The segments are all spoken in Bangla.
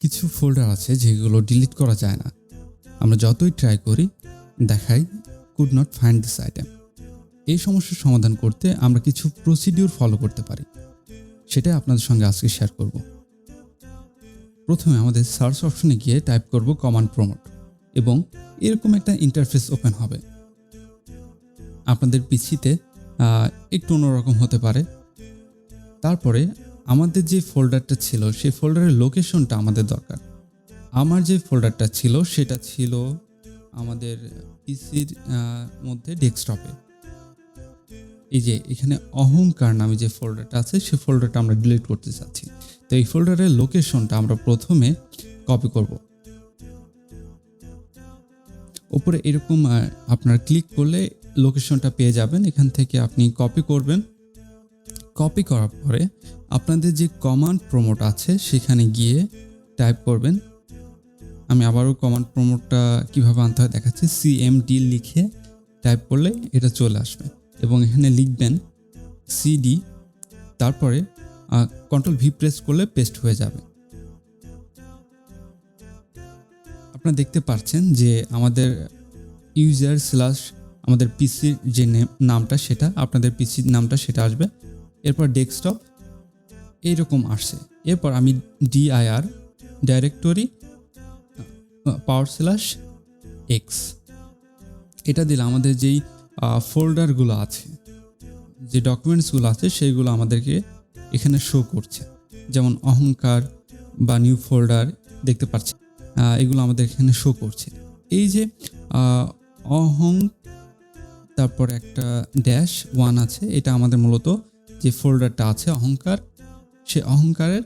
কিছু ফোল্ডার আছে যেগুলো ডিলিট করা যায় না। আমরা যতই ট্রাই করি দেখাই could not find this item. এই সমস্যার সমাধান করতে আমরা কিছু প্রসিডিউর ফলো করতে পারি, সেটাই আপনাদের সঙ্গে আজকে শেয়ার করব। প্রথমে আমাদের সার্চ অপশনে গিয়ে টাইপ করব কমান্ড প্রমোট এবং এরকম একটা ইন্টারফেস ওপেন হবে। আপনাদের পিসিতে একটু অন্যরকম হতে পারে। তারপরে আমাদের যে ফোল্ডারটা ছিল সেই ফোল্ডারের লোকেশনটা আমাদের দরকার। আমার যে ফোল্ডারটা ছিল সেটা ছিল আমাদের পিসির মধ্যে ডেস্কটপে। এই যে এখানে অহংকার নামে যে ফোল্ডারটা আছে সেই ফোল্ডারটা আমরা ডিলিট করতে চাচ্ছি। তো এই ফোল্ডারের লোকেশনটা আমরা প্রথমে কপি করব। উপরে এরকম আপনার ক্লিক করলে লোকেশনটা পেয়ে যাবেন। এখান থেকে আপনি কপি করবেন। কপি করার পরে আপনাদের যে কমান্ড প্রমোট আছে সেখানে গিয়ে টাইপ করবেন। আমি আবারও কমান্ড প্রমোটটা কীভাবে আনতে হয় দেখাচ্ছি। CMD লিখে টাইপ করলে এটা চলে আসবে এবং এখানে লিখবেন CD, তারপরে Ctrl+V প্রেস করলে পেস্ট হয়ে যাবে। আপনারা দেখতে পাচ্ছেন যে আমাদের ইউজার স্ল্যাশ আমাদের পিসির যে নামটা সেটা, আপনাদের পিসির নামটা সেটা আসবে। এরপর ডেস্কটপ এইরকম আসছে। এরপর আমি dir ডাইরেক্টরি /x এটা দিলে আমাদের যেই ফোল্ডারগুলো আছে, যে ডকুমেন্টসগুলো আছে সেইগুলো আমাদেরকে এখানে শো করছে। যেমন অহংকার বা নিউ ফোল্ডার দেখতে পাচ্ছি, এগুলো আমাদের এখানে শো করছে। এই যে তারপর একটা -1 আছে, এটা আমাদের মূলত যে ফোল্ডারটা আছে অহংকার, সে অহংকারের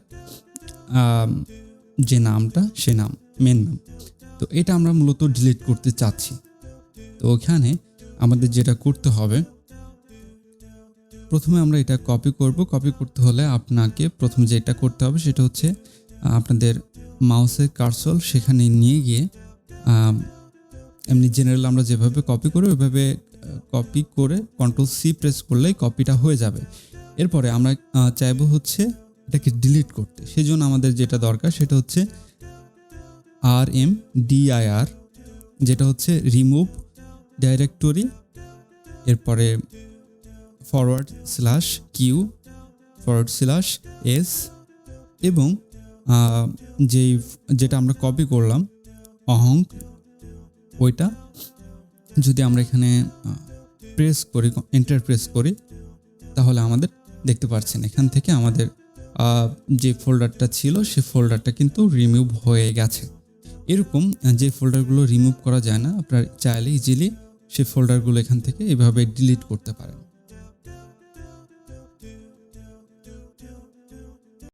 যে নামটা সে নাম মেন নাম। তো এটা আমরা মূলত ডিলিট করতে চাচ্ছি। তো ওখানে আমাদের যেটা করতে হবে, প্রথমে আমরা এটা কপি করব। কপি করতে হলে আপনাকে প্রথমে যেটা করতে হবে সেটা হচ্ছে আপনাদের মাউসের কার্সর সেখানে নিয়ে গিয়ে এমনি জেনারেল আমরা যেভাবে কপি করি ওইভাবে কপি করে Ctrl+C প্রেস করলেই কপিটা হয়ে যাবে। এরপরে আমরা চাইবো হচ্ছে এটাকে ডিলিট করতে। সেজন্য আমাদের যেটা দরকার সেটা হচ্ছে RMDIR, যেটা হচ্ছে রিমুভ ডাইরেক্টরি, এরপরে /Q/S এবং যেটা আমরা কপি করলাম অহং, ওইটা যদি আমরা এখানে প্রেস করি, এন্টার প্রেস করি, তাহলে আমাদের দেখতে পাচ্ছেন এখান থেকে আমাদের যে ফোল্ডারটা ছিল সে ফোল্ডারটা কিন্তু রিমুভ হয়ে গেছে। এরকম যে ফোল্ডারগুলো রিমুভ করা যায় না, আপনারা চাইলে ইজিলি সেই ফোল্ডারগুলো এখান থেকে এভাবে ডিলিট করতে পারেন।